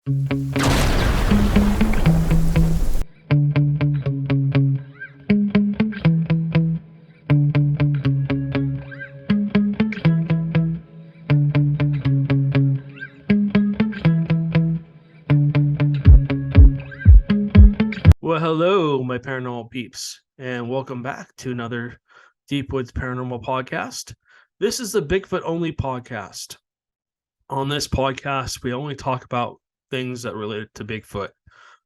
Well, hello, my paranormal peeps, and welcome back to another Deep Woods Paranormal Podcast. This is the Bigfoot Only Podcast. On this podcast, we only talk about things that relate to Bigfoot,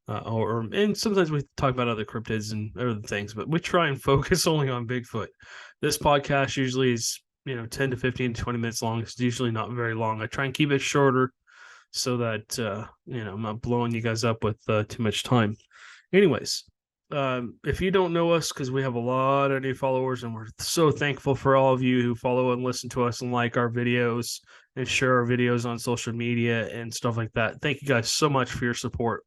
and sometimes we talk about other cryptids and other things, but we try and focus only on Bigfoot. This podcast usually is, 10 to 15 to 20 minutes long. It's usually not very long. I try and keep it shorter so that, I'm not blowing you guys up with too much time. Anyways, if you don't know us, because we have a lot of new followers, and we're so thankful for all of you who follow and listen to us and like our videos and share our videos on social media and stuff like that. Thank you guys so much for your support.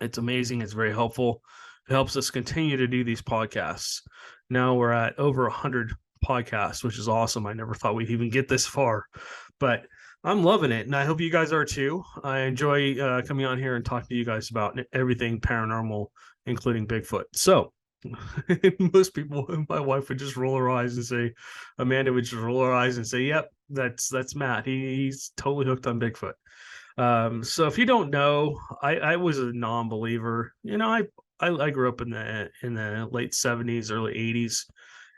It's amazing. It's very helpful. It helps us continue to do these podcasts. Now we're at over 100 podcasts, which is awesome. I never thought we'd even get this far, but I'm loving it, and I hope you guys are too. I enjoy coming on here and talking to you guys about everything paranormal, including Bigfoot. So, most people, my wife would just roll her eyes and say, Amanda would just roll her eyes and say, "Yep, that's Matt. He's totally hooked on Bigfoot." So, if you don't know, I was a non-believer. I grew up in the late '70s, early '80s.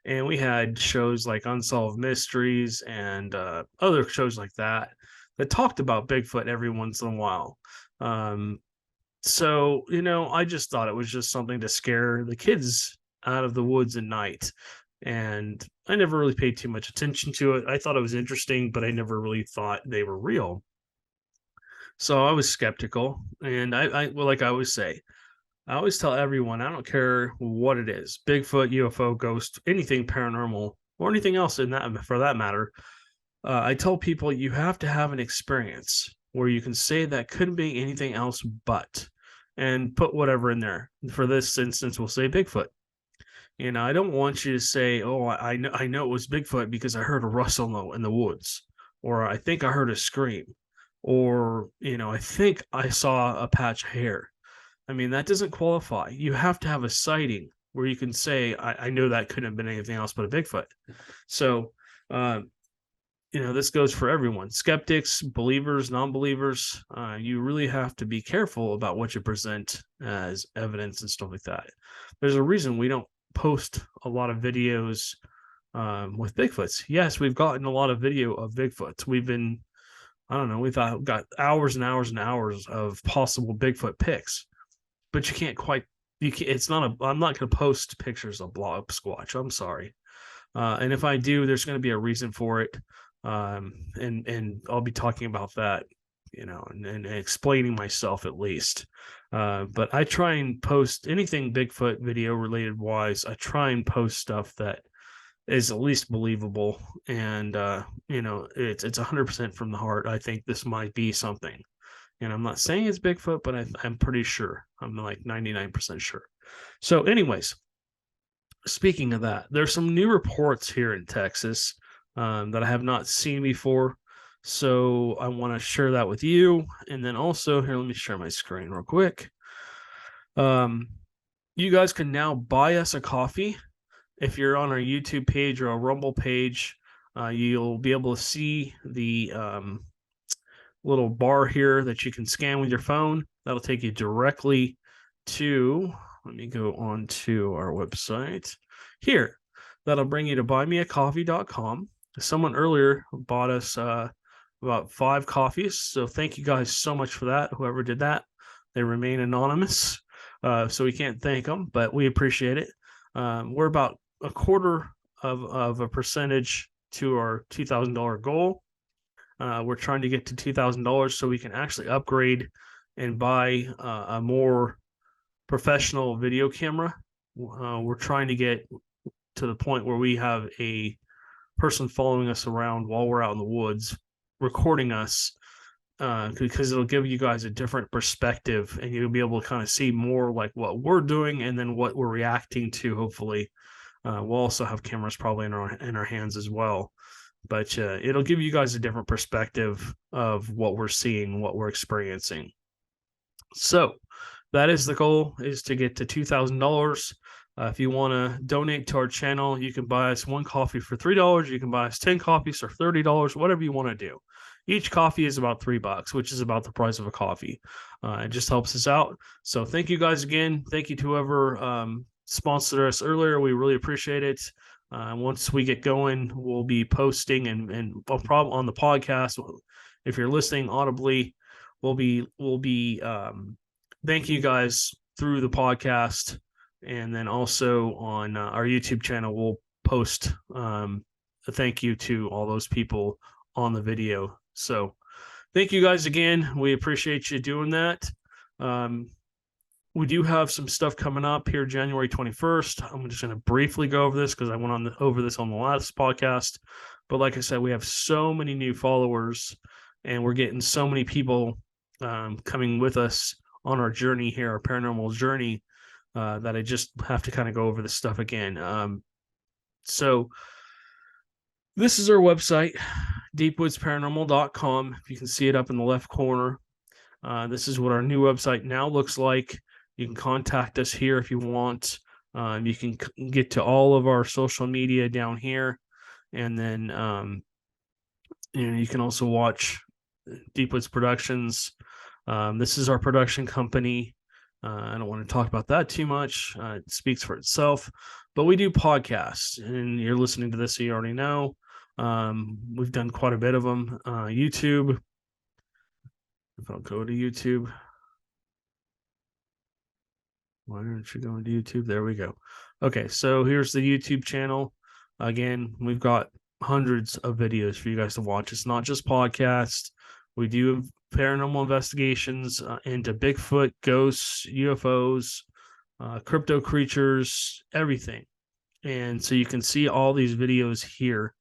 And we had shows like Unsolved Mysteries and other shows like that talked about Bigfoot every once in a while. So, I just thought it was just something to scare the kids out of the woods at night. And I never really paid too much attention to it. I thought it was interesting, but I never really thought they were real. So I was skeptical. And like I always say, I always tell everyone, I don't care what it is, Bigfoot, UFO, ghost, anything paranormal, or anything else in that for that matter. I tell people you have to have an experience where you can say that couldn't be anything else but, and put whatever in there. For this instance, we'll say Bigfoot. I don't want you to say, "Oh, I know it was Bigfoot because I heard a rustle in the woods," or "I think I heard a scream," or "I think I saw a patch of hair." I mean, that doesn't qualify. You have to have a sighting where you can say, I know that couldn't have been anything else but a Bigfoot. So, this goes for everyone. Skeptics, believers, non-believers, you really have to be careful about what you present as evidence and stuff like that. There's a reason we don't post a lot of videos with Bigfoots. Yes, we've gotten a lot of video of Bigfoots. We've got hours and hours and hours of possible Bigfoot pics. But you can't quite. I'm not going to post pictures of blob squatch. I'm sorry. And if I do, there's going to be a reason for it. And I'll be talking about that, and explaining myself at least. But I try and post anything Bigfoot video related wise. I try and post stuff that is at least believable, and it's 100% from the heart. I think this might be something. And I'm not saying it's Bigfoot, but I'm pretty sure. I'm like 99% sure. So anyways, speaking of that, there's some new reports here in Texas that I have not seen before. So I want to share that with you. And then also, here, let me share my screen real quick. You guys can now buy us a coffee. If you're on our YouTube page or a Rumble page, you'll be able to see the little bar here that you can scan with your phone. That'll take you directly to, let me go on to our website here. That'll bring you to buymeacoffee.com. Someone earlier bought us about 5 coffees. So thank you guys so much for that. Whoever did that, they remain anonymous. So we can't thank them, but we appreciate it. We're about a quarter of a percentage to our $2,000 goal. We're trying to get to $2,000 so we can actually upgrade and buy a more professional video camera. We're trying to get to the point where we have a person following us around while we're out in the woods, recording us, because it'll give you guys a different perspective, and you'll be able to kind of see more like what we're doing and then what we're reacting to. Hopefully, we'll also have cameras probably in our hands as well. But it'll give you guys a different perspective of what we're seeing, what we're experiencing. So that is the goal, is to get to $2,000. If you want to donate to our channel, you can buy us one coffee for $3. You can buy us 10 coffees for $30, whatever you want to do. Each coffee is about $3, which is about the price of a coffee. It just helps us out. So thank you guys again. Thank you to whoever sponsored us earlier. We really appreciate it. Once we get going, we'll be posting and probably on the podcast. If you're listening audibly, we'll be thanking you guys through the podcast, and then also on our YouTube channel, we'll post a thank you to all those people on the video. So thank you guys again. We appreciate you doing that. We do have some stuff coming up here January 21st. I'm just going to briefly go over this because I went over this on the last podcast. But like I said, we have so many new followers, and we're getting so many people coming with us on our journey here, our paranormal journey, that I just have to kind of go over this stuff again. So this is our website, deepwoodsparanormal.com. You can see it up in the left corner. This is what our new website now looks like. You can contact us here if you want. You can get to all of our social media down here. And then you can also watch Deepwoods Productions. This is our production company. I don't want to talk about that too much. It speaks for itself. But we do podcasts, and you're listening to this, so you already know. We've done quite a bit of them. YouTube. If I'll go to YouTube. Why aren't you going to YouTube? There we go. Okay, so here's the YouTube channel. Again, we've got hundreds of videos for you guys to watch. It's not just podcasts. We do paranormal investigations into Bigfoot, ghosts, UFOs, crypto creatures, everything. And so you can see all these videos here.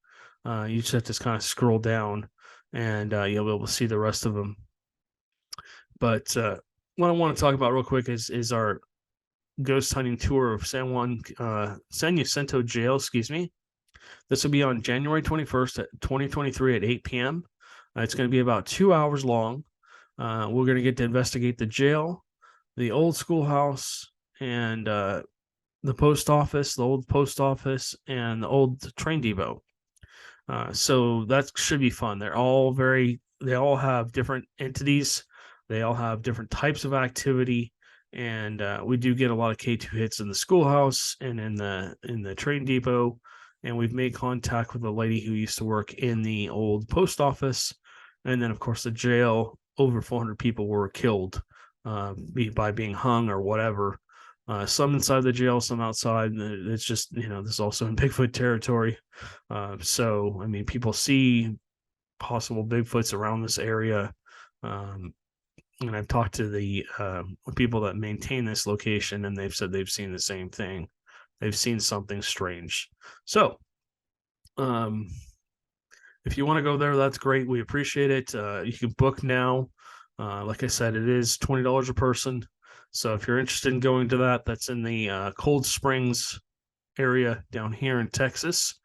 You just have to kind of scroll down, and you'll be able to see the rest of them. But what I want to talk about real quick is our ghost hunting tour of San Jacinto Jail. Excuse me. This will be on January 21st, 2023 at 8 p.m. It's going to be about 2 hours long. We're going to get to investigate the jail, the old schoolhouse, and the post office, the old post office, and the old train depot. So that should be fun. They all have different entities. They all have different types of activity. And we do get a lot of K2 hits in the schoolhouse and in the train depot. And we've made contact with a lady who used to work in the old post office. And then, of course, the jail. Over 400 people were killed by being hung or whatever. Some inside the jail, some outside. It's just, this is also in Bigfoot territory. So, I mean, people see possible Bigfoots around this area. And I've talked to the people that maintain this location, and they've said they've seen the same thing. They've seen something strange. So, if you want to go there, that's great. We appreciate it. You can book now. Like I said, it is $20 a person. So if you're interested in going to that, that's in the Cold Springs area down here in Texas.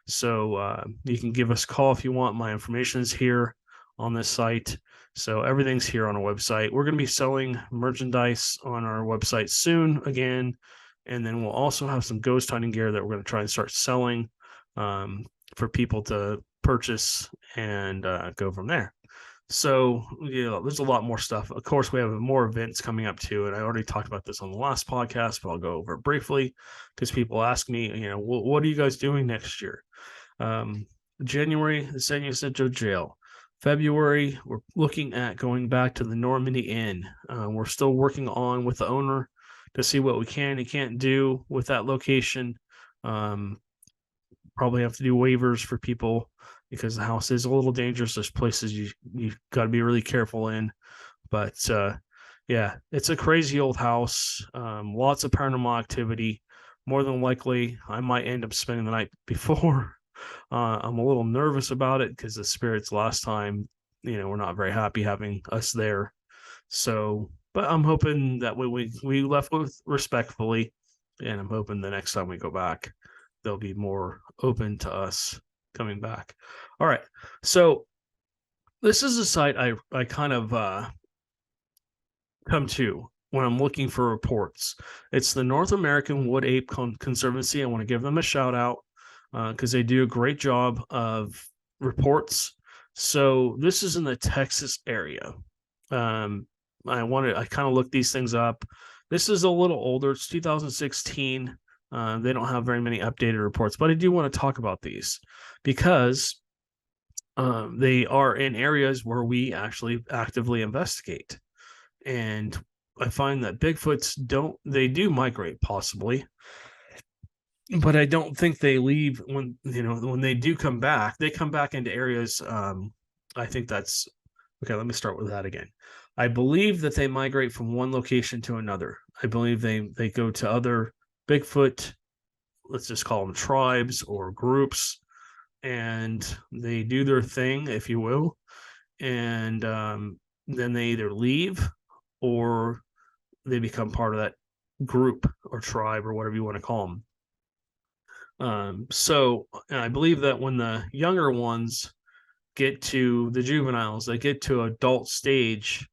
So you can give us a call if you want. My information is here on this site. So everything's here on our website. We're going to be selling merchandise on our website soon again. And then we'll also have some ghost hunting gear that we're going to try and start selling for people to purchase and go from there. So, there's a lot more stuff. Of course, we have more events coming up too. And I already talked about this on the last podcast, but I'll go over it briefly because people ask me, what are you guys doing next year? January, the San Jacinto Jail. February, we're looking at going back to the Normandy Inn. We're still working on with the owner to see what we can and can't do with that location. Probably have to do waivers for people because the house is a little dangerous. There's places you've got to be really careful in. But yeah, it's a crazy old house. Lots of paranormal activity. More than likely, I might end up spending the night before. I'm a little nervous about it because the spirits last time, we're not very happy having us there. So, but I'm hoping that we left with respectfully, and I'm hoping the next time we go back, they'll be more open to us coming back. All right. So this is a site I kind of come to when I'm looking for reports. It's the North American Wood Ape Conservancy. I want to give them a shout out because they do a great job of reports. So this is in the Texas area. I kind of looked these things up. This is a little older. It's 2016. They don't have very many updated reports, but I do want to talk about these because they are in areas where we actually actively investigate. And I find that Bigfoots do migrate possibly, but I don't think they leave when they do come back, they come back into areas. I think that's okay. Let me start with that again. I believe that they migrate from one location to another. I believe they go to other Bigfoot, let's just call them tribes or groups, and they do their thing, if you will, and then they either leave or they become part of that group or tribe or whatever you want to call them. So I believe that when the younger ones get to the juveniles, they get to adult stage,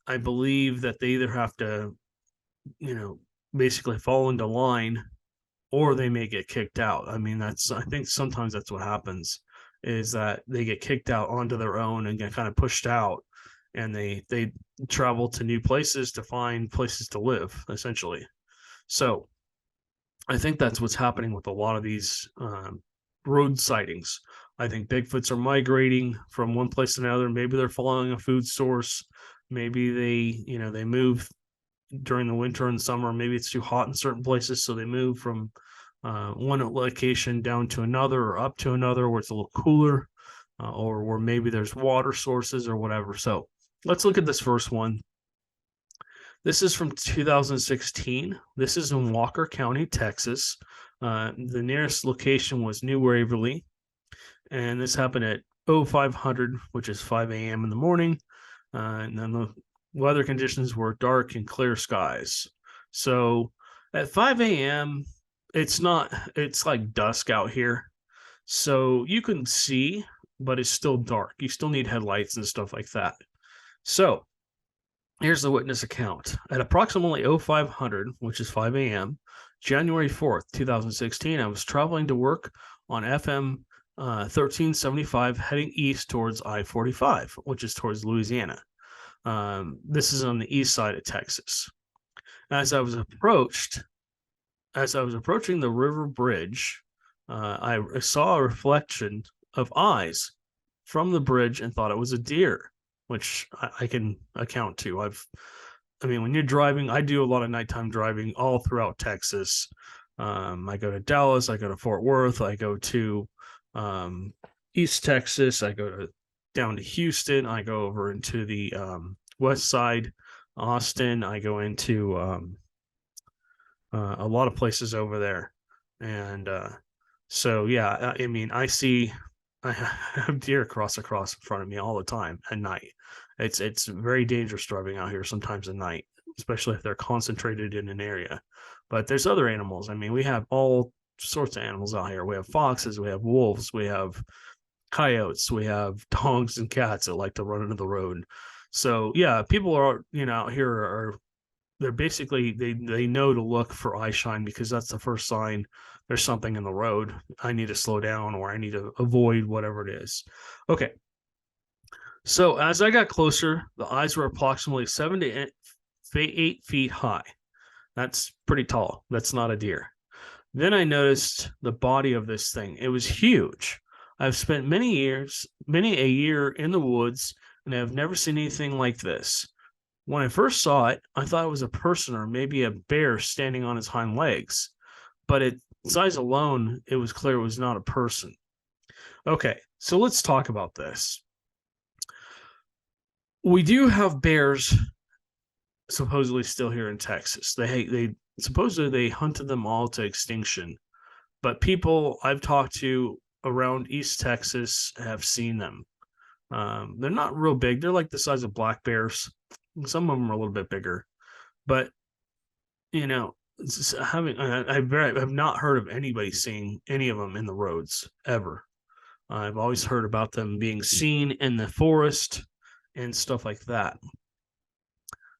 I believe that they either have to, basically fall into line or they may get kicked out. I mean, I think sometimes that's what happens is that they get kicked out onto their own and get kind of pushed out and they travel to new places to find places to live, essentially. So I think that's what's happening with a lot of these road sightings. I think Bigfoots are migrating from one place to another. Maybe they're following a food source. Maybe they move during the winter and summer. Maybe it's too hot in certain places, so they move from one location down to another or up to another where it's a little cooler, or where maybe there's water sources or whatever. So let's look at this first one. This is from 2016. This is in Walker County, Texas. The nearest location was New Waverly, and this happened at 0500, which is 5 a.m. in the morning. And then the weather conditions were dark and clear skies. So at 5 a.m., it's like dusk out here. So you can see, but it's still dark. You still need headlights and stuff like that. So here's the witness account. At approximately 0500, which is 5 a.m., January 4th, 2016, I was traveling to work on FM 1375 heading east towards I-45, which is towards Louisiana. This is on the east side of Texas. As I was approaching the river bridge, I saw a reflection of eyes from the bridge and thought it was a deer, which I can account to. When you're driving, I do a lot of nighttime driving all throughout Texas. I go to Dallas, I go to Fort Worth, I go to East Texas, I go down to Houston, I go over into the west side, Austin, I go into a lot of places over there. And so, yeah, I have deer cross in front of me all the time at night. It's very dangerous driving out here sometimes at night, especially if they're concentrated in an area. But there's other animals. I mean, we have all sorts of animals out here. We have foxes, we have wolves, we have coyotes, we have dogs and cats that like to run into the road. So yeah, people are out here they're basically they know to look for eye shine because that's the first sign there's something in the road. I need to slow down or I need to avoid whatever it is. Okay. So as I got closer, the eyes were approximately 7 to 8 feet high. That's pretty tall. That's not a deer. Then I noticed the body of this thing. It was huge. I've spent many a year in the woods, and I've never seen anything like this. When I first saw it, I thought it was a person or maybe a bear standing on its hind legs. But its size alone, it was clear it was not a person. Okay, so let's talk about this. We do have bears supposedly still here in Texas. They supposedly they hunted them all to extinction. But people I've talked to around East Texas have seen them. They're not real big. They're like the size of black bears. Some of them are a little bit bigger. But, I've not heard of anybody seeing any of them in the roads ever. I've always heard about them being seen in the forest and stuff like that.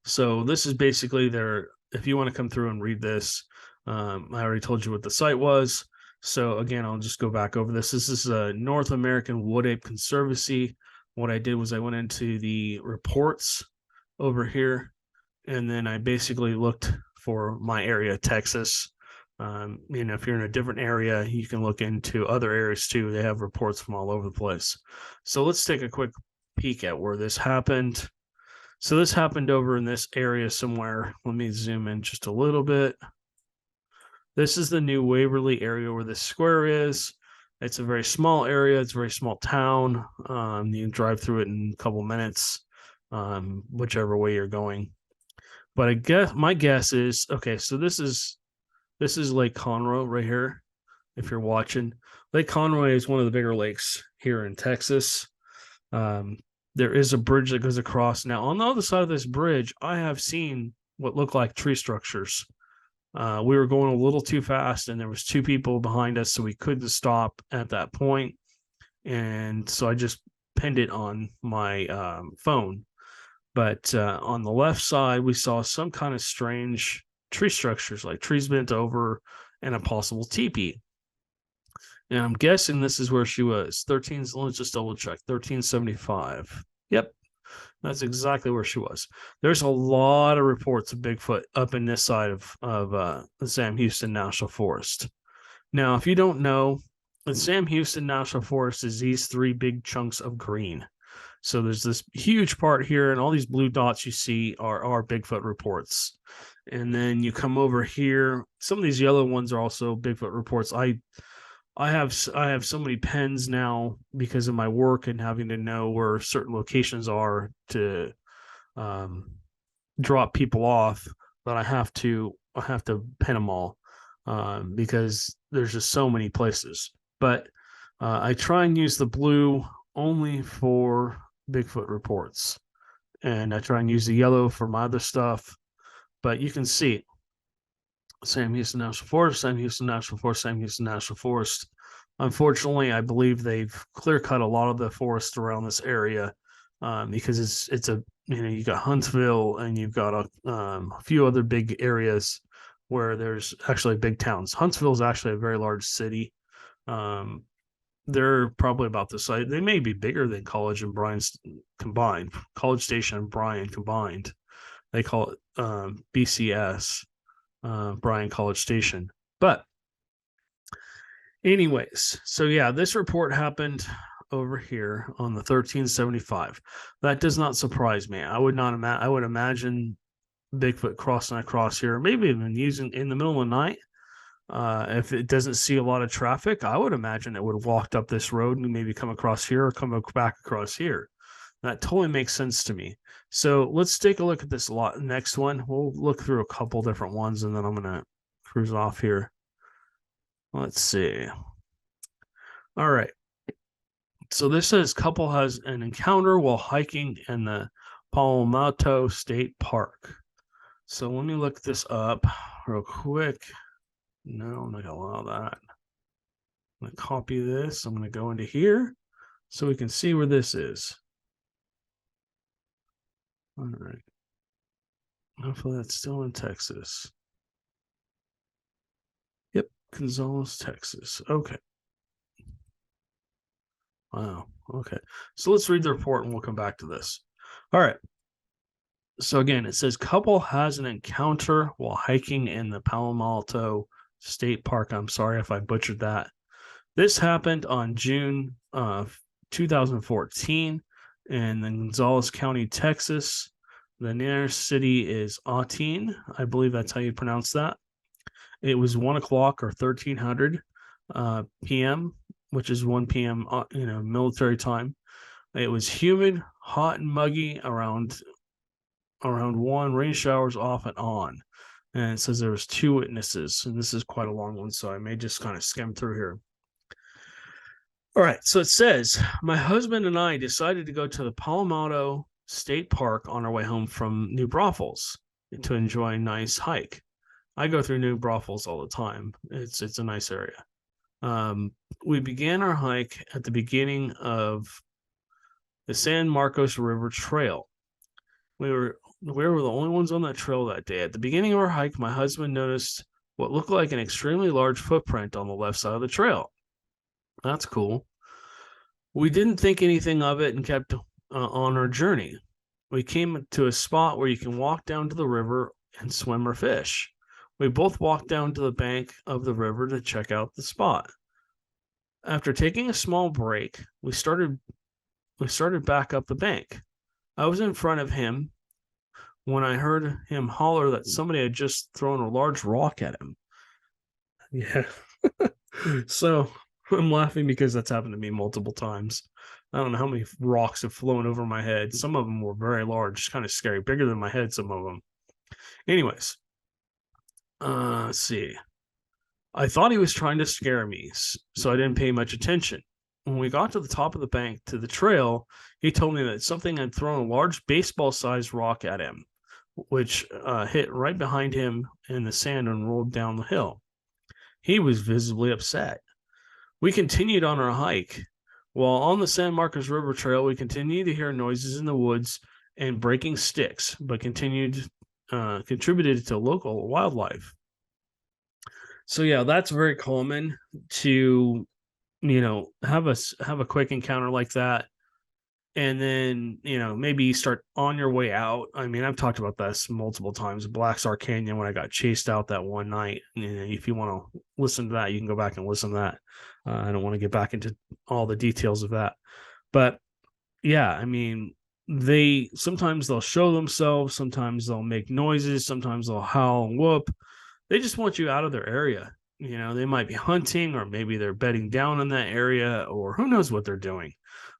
So this is basically their, if you want to come through and read this, I already told you what the site was. So again, I'll just go back over this. This is a North American Wood Ape Conservancy. What I did was I went into the reports over here, and then I basically looked for my area, Texas. If you're in a different area, you can look into other areas too. They have reports from all over the place. So let's take a quick peek at where this happened. So this happened over in this area somewhere. Let me zoom in just a little bit. This is the New Waverly area where this square is. It's a very small area. It's a very small town. You can drive through it in a couple minutes, whichever way you're going. But I guess my guess is, okay, so this is Lake Conroe right here. If you're watching, Lake Conroe is one of the bigger lakes here in Texas. There is a bridge that goes across. Now, on the other side of this bridge, I have seen what look like tree structures. We were going a little too fast, and there was two people behind us, so we couldn't stop at that point. And so I just pinned it on my phone. But on the left side, we saw some kind of strange tree structures, like trees bent over and a possible teepee. And I'm guessing this is where she was. Let's just double check. 1375. Yep, that's exactly where she was. There's a lot of reports of Bigfoot up in this side of the Sam Houston National Forest. Now, if you don't know, the Sam Houston National Forest is these three big chunks of green. So there's this huge part here, and all these blue dots you see are Bigfoot reports. And then you come over here. Some of these yellow ones are also Bigfoot reports. I have so many pens now because of my work and having to know where certain locations are to drop people off, that I have to pen them all because there's just so many places. But I try and use the blue only for Bigfoot reports, and I try and use the yellow for my other stuff. But you can see Sam Houston National Forest, Sam Houston National Forest, Sam Houston National Forest. Unfortunately, I believe they've clear cut a lot of the forest around this area because it's a, you got Huntsville, and you've got a few other big areas where there's actually big towns. Huntsville is actually a very large city. They're probably about the size. They may be bigger than College and Bryan's combined. College Station and Bryan combined. They call it BCS. Bryan College Station. But anyways, so yeah, this report happened over here on the 1375. That does not surprise me. I would imagine Bigfoot crossing across here, maybe even using in the middle of the night. If it doesn't see a lot of traffic, I would imagine it would have walked up this road and maybe come across here or come back across here. That totally makes sense to me. So let's take a look at this next one. We'll look through a couple different ones, and then I'm going to cruise off here. Let's see. All right. So this says couple has an encounter while hiking in the Palomito State Park. So let me look this up real quick. No, I'm not going to allow that. I'm going to copy this. I'm going to go into here so we can see where this is. All right. Hopefully that's still in Texas. Yep, Gonzales, Texas. Okay. Wow. Okay. So let's read the report and we'll come back to this. All right. So again, it says couple has an encounter while hiking in the Palomito State Park. I'm sorry if I butchered that. This happened on June of 2014 in Gonzales County, Texas. The nearest city is Autun. I believe that's how you pronounce that. It was 1 o'clock or 1300 p.m., which is 1 p.m. Military time. It was humid, hot, and muggy around 1. Rain showers off and on. And it says there was 2 witnesses, and this is quite a long one, so I may just kind of skim through here. All right, so it says, my husband and I decided to go to the Palomito State Park on our way home from New Braunfels to enjoy a nice hike. I go through New Braunfels all the time. It's a nice area. We began our hike at the beginning of the San Marcos River Trail. We were We were the only ones on that trail that day. At the beginning of our hike, my husband noticed what looked like an extremely large footprint on the left side of the trail. That's cool. We didn't think anything of it and kept on our journey. We came to a spot where you can walk down to the river and swim or fish. We both walked down to the bank of the river to check out the spot. After taking a small break, we started back up the bank. I was in front of him when I heard him holler that somebody had just thrown a large rock at him. Yeah. So I'm laughing because that's happened to me multiple times. I don't know how many rocks have flown over my head. Some of them were very large, kind of scary, bigger than my head, some of them. Anyways, let's see. I thought he was trying to scare me, so I didn't pay much attention. When we got to the top of the bank to the trail, he told me that something had thrown a large baseball-sized rock at him, which hit right behind him in the sand and rolled down the hill. He was visibly upset. We continued on our hike. While on the San Marcos River Trail, we continued to hear noises in the woods and breaking sticks, but contributed to local wildlife. So yeah, that's very common to, have a quick encounter like that. And then, maybe you start on your way out. I mean, I've talked about this multiple times. Black Star Canyon, when I got chased out that one night. If you want to listen to that, you can go back and listen to that. I don't want to get back into all the details of that. But yeah, I mean, sometimes they'll show themselves. Sometimes they'll make noises. Sometimes they'll howl and whoop. They just want you out of their area. They might be hunting, or maybe they're bedding down in that area, or who knows what they're doing.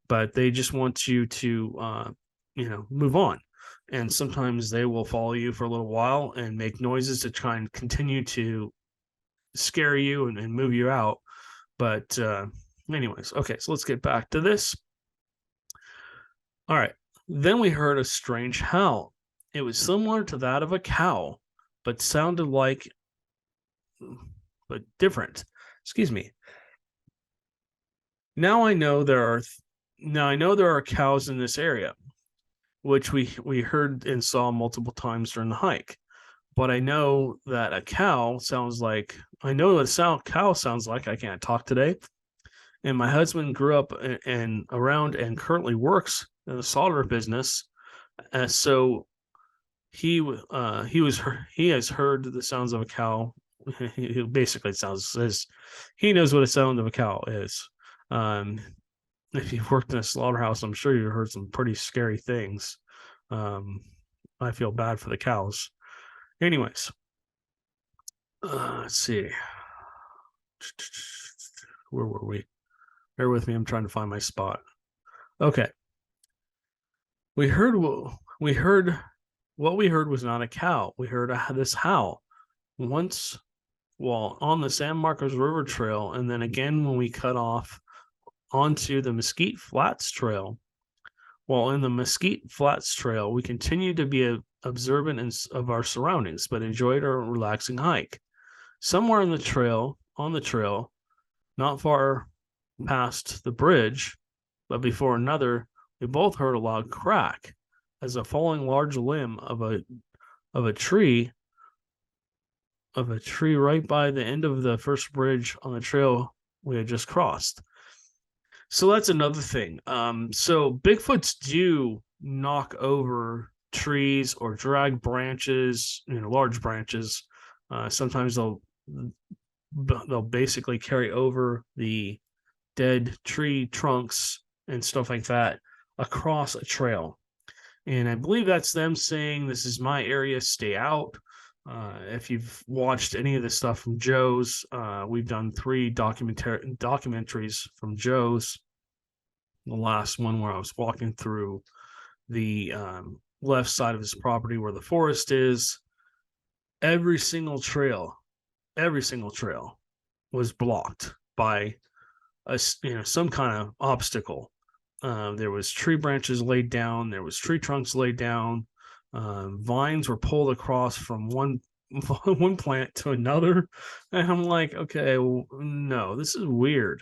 But they just want you to, move on. And sometimes they will follow you for a little while and make noises to try and continue to scare you and move you out. But anyways, okay, so let's get back to this. All right. Then we heard a strange howl. It was similar to that of a cow, but sounded like, but different. Excuse me. Now I know there are cows in this area, which we heard and saw multiple times during the hike. But I know that a cow sounds like, I can't talk today. And my husband grew up and around and currently works in the solder business. So he has heard the sounds of a cow. He basically says he knows what a sound of a cow is. If you've worked in a slaughterhouse, I'm sure you've heard some pretty scary things. I feel bad for the cows. Anyways, let's see. Where were we? Bear with me. I'm trying to find my spot. Okay. What we heard was not a cow. We heard this howl once while on the San Marcos River Trail, and then again when we cut off onto the Mesquite Flats Trail. While in the Mesquite Flats Trail, we continued to be observant of our surroundings, but enjoyed our relaxing hike. Somewhere on the trail, not far past the bridge, but before another, we both heard a loud crack as a falling large limb of a tree right by the end of the first bridge on the trail we had just crossed. So that's another thing. So Bigfoots do knock over trees or drag branches, large branches. Sometimes they'll basically carry over the dead tree trunks and stuff like that across a trail. And I believe that's them saying, "This is my area, stay out." If you've watched any of the stuff from Joe's, we've done 3 documentaries from Joe's. The last one where I was walking through the left side of his property where the forest is. Every single trail was blocked by some kind of obstacle. There was tree branches laid down. There was tree trunks laid down. Vines were pulled across from one plant to another. And I'm like, okay, well, no, this is weird.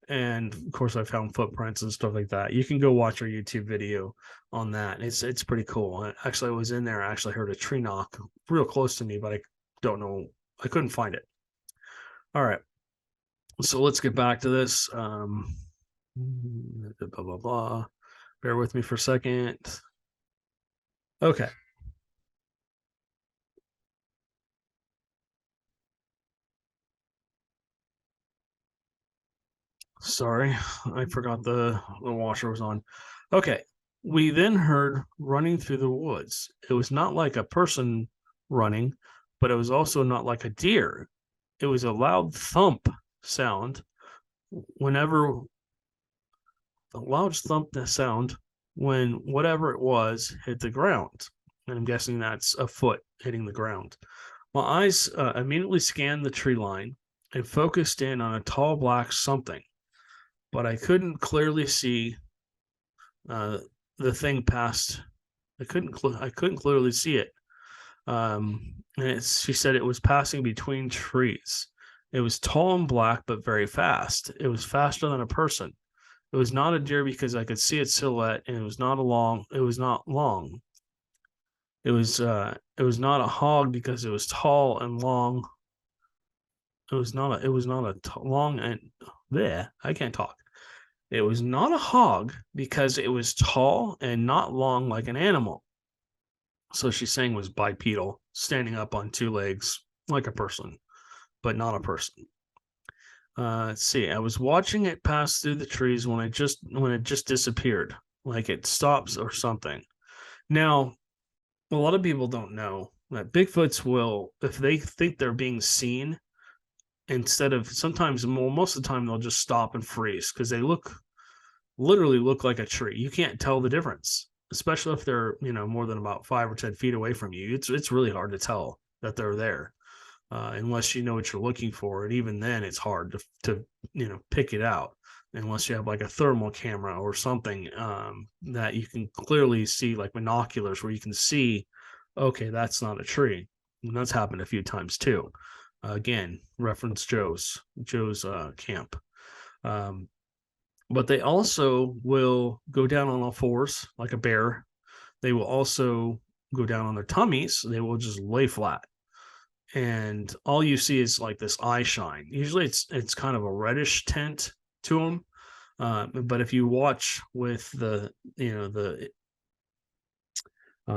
And of course, I found footprints and stuff like that. You can go watch our YouTube video on that. It's pretty cool. Actually, I was in there. I actually heard a tree knock real close to me, but I don't know. I couldn't find it. All right. So let's get back to this. Blah, blah, blah. Bear with me for a second. Okay. Sorry, I forgot the washer was on. Okay. We then heard running through the woods. It was not like a person running, but it was also not like a deer. It was a loud thump sound whenever the loud thump sound when whatever it was hit the ground. And I'm guessing that's a foot hitting the ground. My eyes immediately scanned the tree line and focused in on a tall black something, but I couldn't clearly see the thing past. I couldn't clearly see it. And she said it was passing between trees. It was tall and black, but very fast. It was faster than a person. It was not a deer because I could see its silhouette, and it was not long. It was not long. It was not a hog because it was tall and long. It was not a long and there. I can't talk. It was not a hog because it was tall and not long like an animal. So she's saying was bipedal, standing up on two legs like a person, but not a person. Let's see. I was watching it pass through the trees when it just disappeared, like it stops or something. Now, a lot of people don't know that Bigfoots will, if they think they're being seen, instead of sometimes, well, most of the time they'll just stop and freeze because they literally look like a tree. You can't tell the difference, especially if they're more than about 5 or 10 feet away from you. It's really hard to tell that they're there. Unless you know what you're looking for. And even then, it's hard to pick it out unless you have like a thermal camera or something that you can clearly see, like binoculars, where you can see, okay, that's not a tree. And that's happened a few times too. Again, reference Joe's camp. But they also will go down on all fours like a bear. They will also go down on their tummies. They will just lay flat. And all you see is like this eye shine. Usually it's kind of a reddish tint to them. But if you watch with the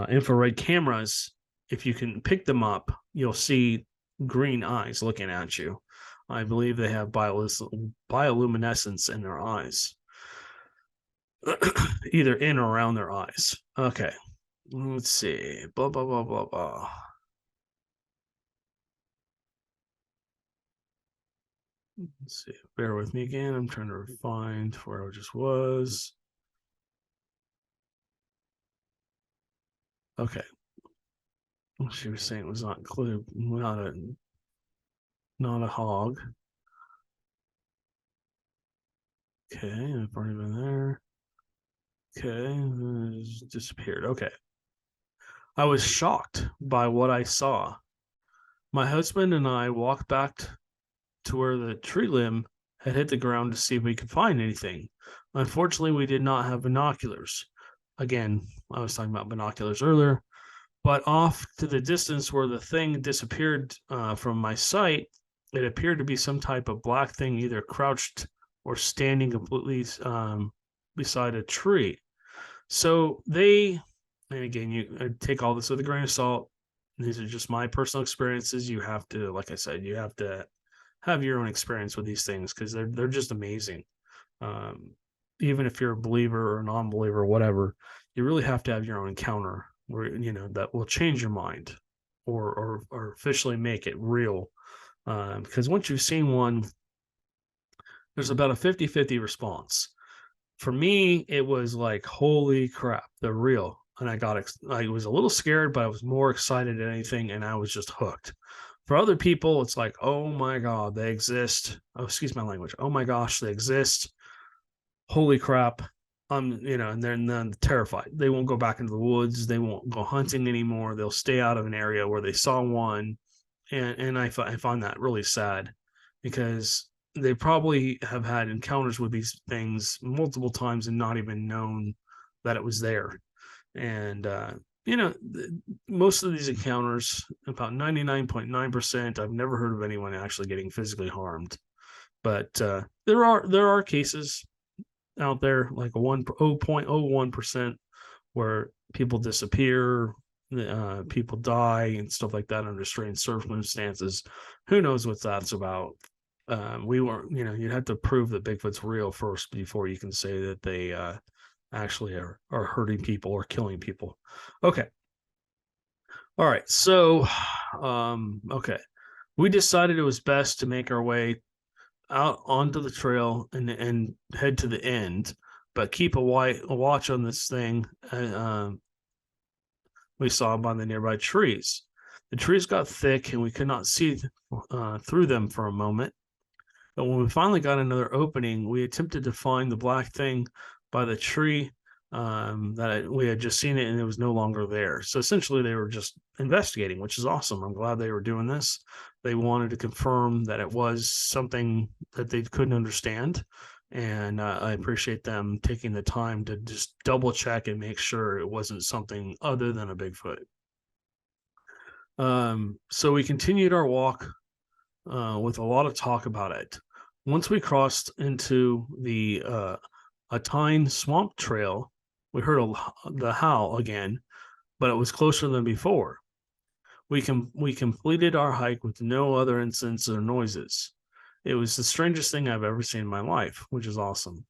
infrared cameras, if you can pick them up, you'll see green eyes looking at you. I believe they have bioluminescence in their eyes, either in or around their eyes. Okay, let's see. Blah blah blah blah blah. Let's see. Bear with me again. I'm trying to find where I just was. Okay. She was saying it was not not a hog. Okay, I've already been there. Okay, disappeared. Okay. I was shocked by what I saw. My husband and I walked back to where the tree limb had hit the ground to see if we could find anything. Unfortunately, we did not have binoculars. Again, I was talking about binoculars earlier, but off to the distance where the thing disappeared from my sight, it appeared to be some type of black thing, either crouched or standing completely beside a tree. So and again, you take all this with a grain of salt. These are just my personal experiences. You have to, like I said, you have to have your own experience with these things because they're just amazing. Even if you're a believer or a non-believer or whatever, you really have to have your own encounter where that will change your mind or officially make it real. Because once you've seen one, there's about a 50-50 response. For me, it was like, holy crap, they're real. And I was a little scared, but I was more excited than anything, and I was just hooked. For other people, it's like, oh my God, they exist. Oh, excuse my language. Oh my gosh, they exist. Holy crap. And then terrified. They won't go back into the woods. They won't go hunting anymore. They'll stay out of an area where they saw one. And I find that really sad because they probably have had encounters with these things multiple times and not even known that it was there. And most of these encounters, about 99.9%, I've never heard of anyone actually getting physically harmed. But there are cases out there, like 0.01%, where people disappear, people die, and stuff like that under strange circumstances. Who knows what that's about? We weren't, you'd have to prove that Bigfoot's real first before you can say that they actually are hurting people or killing people. Okay. All right. So, okay. We decided it was best to make our way out onto the trail and head to the end, but keep a watch on this thing. We saw by the nearby trees. The trees got thick and we could not see through them for a moment. But when we finally got another opening, we attempted to find the black thing by the tree we had just seen it, and it was no longer there. So essentially, they were just investigating, which is awesome. I'm glad they were doing this. They wanted to confirm that it was something that they couldn't understand. And I appreciate them taking the time to just double check and make sure it wasn't something other than a Bigfoot. So we continued our walk with a lot of talk about it. Once we crossed into the Atine Swamp Trail, we heard the howl again, but it was closer than before. We completed our hike with no other incidents or noises. It was the strangest thing I've ever seen in my life, which is awesome.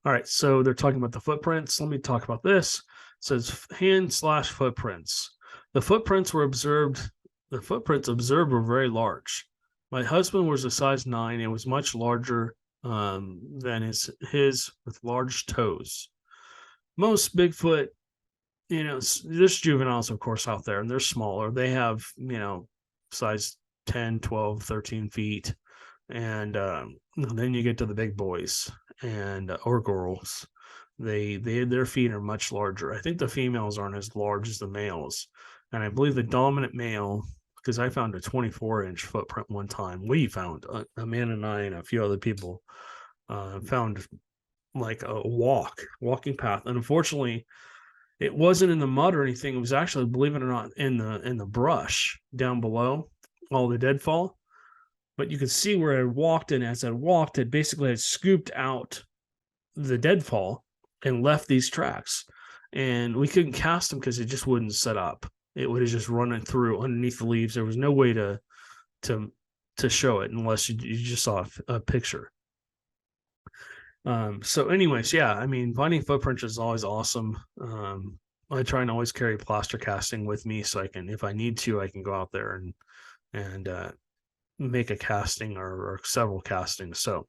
All right, so they're talking about the footprints. Let me talk about this. It says hand/footprints. The footprints observed were very large. My husband was a size 9 and was much larger than his with large toes. Most Bigfoot, there's juveniles, of course, out there, and they're smaller. They have, size 10, 12, 13 feet. And then you get to the big boys and or girls. Their feet are much larger. I think the females aren't as large as the males. And I believe the dominant male, because I found a 24-inch footprint one time. We found, a man and I and a few other people found like a walking path. And unfortunately, it wasn't in the mud or anything. It was actually, believe it or not, in the brush down below, all the deadfall. But you could see where I walked, and as I walked, it basically had scooped out the deadfall and left these tracks. And we couldn't cast them because it just wouldn't set up. It would have just run it through underneath the leaves. There was no way to show it unless you just saw a picture. So anyways, yeah, I mean, finding footprints is always awesome. I try and always carry plaster casting with me, so I can, if I need to, I can go out there and make a casting or several castings. So,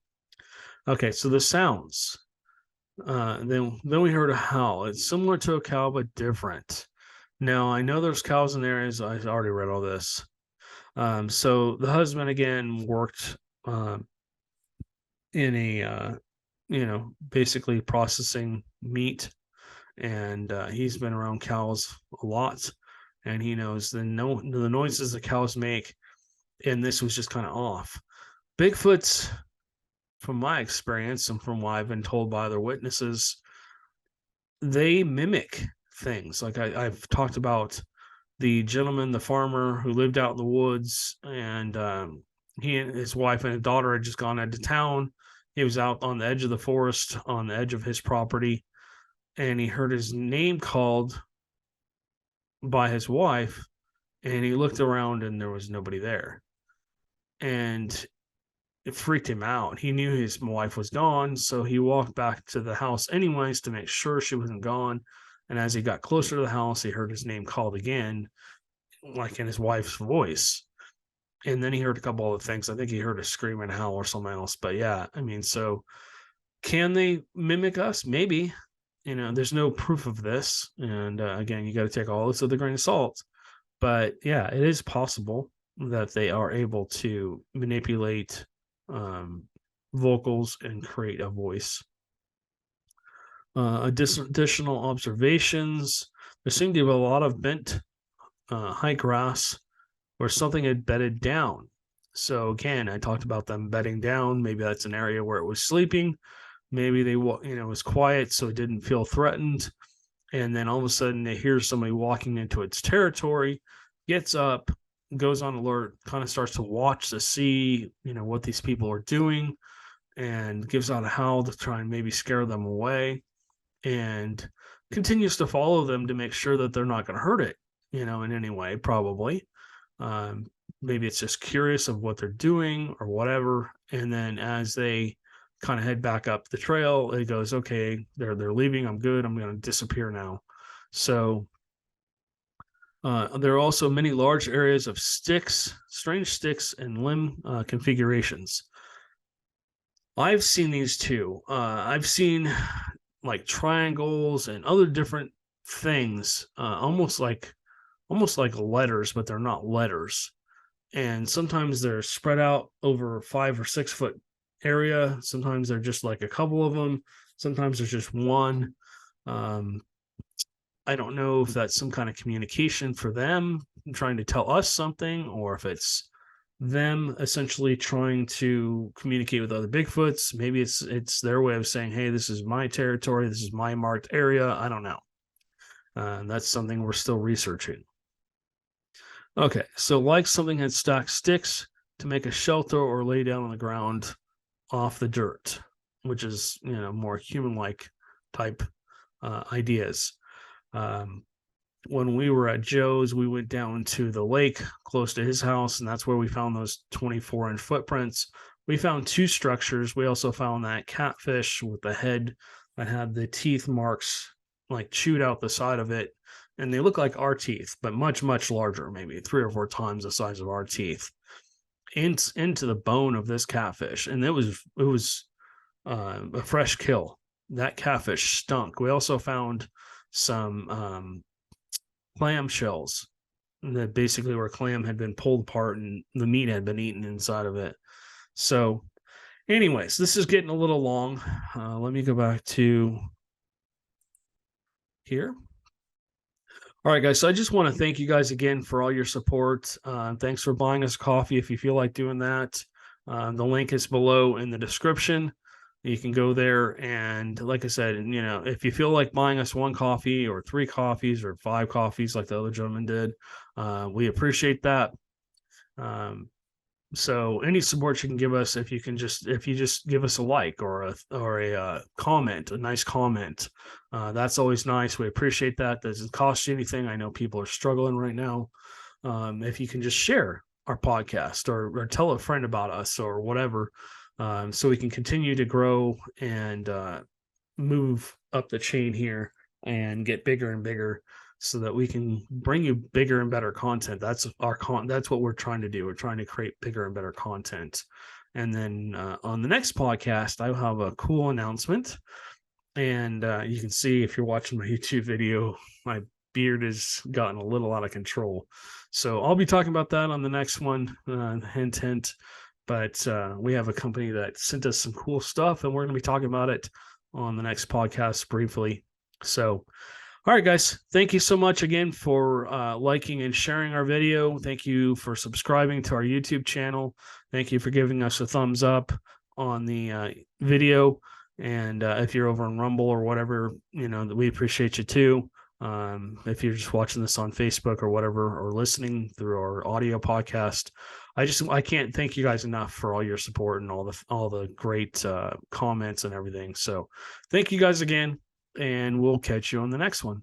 okay, so the sounds. Then we heard a howl. It's similar to a cow, but different. Now, I know there's cows in areas. I already read all this. So the husband again worked in a basically processing meat, and he's been around cows a lot, and he knows the noises the cows make, and this was just kind of off. Bigfoots, from my experience and from what I've been told by other witnesses, they mimic things. Like I've talked about the gentleman, the farmer who lived out in the woods, and he and his wife and his daughter had just gone out of town. He was out on the edge of the forest, on the edge of his property, and he heard his name called by his wife, and he looked around and there was nobody there. And it freaked him out. He knew his wife was gone, so he walked back to the house anyways to make sure she wasn't gone. And as he got closer to the house, he heard his name called again, like in his wife's voice. And then he heard a couple other things. I think he heard a scream and a howl or something else. But yeah, I mean, so can they mimic us? Maybe. There's no proof of this. And again, you got to take all this with a grain of salt. But yeah, it is possible that they are able to manipulate vocals and create a voice. Additional observations. There seemed to be a lot of bent high grass where something had bedded down. So again, I talked about them bedding down. Maybe that's an area where it was sleeping. Maybe they, it was quiet, so it didn't feel threatened. And then all of a sudden they hear somebody walking into its territory, gets up, goes on alert, kind of starts to watch to see, what these people are doing, and gives out a howl to try and maybe scare them away, and continues to follow them to make sure that they're not going to hurt it, in any way, probably. Um, Maybe it's just curious of what they're doing or whatever. And then as they kind of head back up the trail, it goes, okay, they're leaving. I'm good. I'm going to disappear now. So there are also many large areas of sticks, strange sticks, and limb configurations. I've seen these too. I've seen like triangles and other different things, almost like letters, but they're not letters. And sometimes they're spread out over 5 or 6 foot area. Sometimes they're just like a couple of them. Sometimes there's just one. I don't know if that's some kind of communication for them trying to tell us something, or if it's them essentially trying to communicate with other Bigfoots. Maybe it's their way of saying, hey, this is my territory. This is my marked area. I don't know. That's something we're still researching. Okay, so like something had stacked sticks to make a shelter or lay down on the ground off the dirt, which is, more human-like type ideas. When we were at Joe's, we went down to the lake close to his house, and that's where we found those 24-inch footprints. We found 2 structures. We also found that catfish with the head that had the teeth marks like chewed out the side of it. And they look like our teeth, but much, much larger, maybe 3 or 4 times the size of our teeth, into the bone of this catfish. And it was a fresh kill. That catfish stunk. We also found some clam shells that basically where clam had been pulled apart and the meat had been eaten inside of it. So anyways, this is getting a little long. Let me go back to here. All right, guys. So I just want to thank you guys again for all your support. Thanks for buying us coffee if you feel like doing that. The link is below in the description. You can go there, and like I said, if you feel like buying us 1 coffee or 3 coffees or 5 coffees like the other gentleman did, we appreciate that. So any support you can give us, if you just give us a like or a comment, a nice comment, that's always nice. We appreciate that. Doesn't cost you anything. I know people are struggling right now. If you can just share our podcast or tell a friend about us or whatever, so we can continue to grow and move up the chain here and get bigger and bigger, so that we can bring you bigger and better content. That's what we're trying to do. We're trying to create bigger and better content. And then on the next podcast, I'll have a cool announcement. And you can see, if you're watching my YouTube video, my beard has gotten a little out of control. So I'll be talking about that on the next one. Hint, hint. But we have a company that sent us some cool stuff, and we're going to be talking about it on the next podcast briefly. So, all right, guys, thank you so much again for liking and sharing our video. Thank you for subscribing to our YouTube channel. Thank you for giving us a thumbs up on the video. And if you're over on Rumble or whatever, we appreciate you too. If you're just watching this on Facebook or whatever, or listening through our audio podcast, I can't thank you guys enough for all your support and all the great comments and everything. So thank you guys again, and we'll catch you on the next one.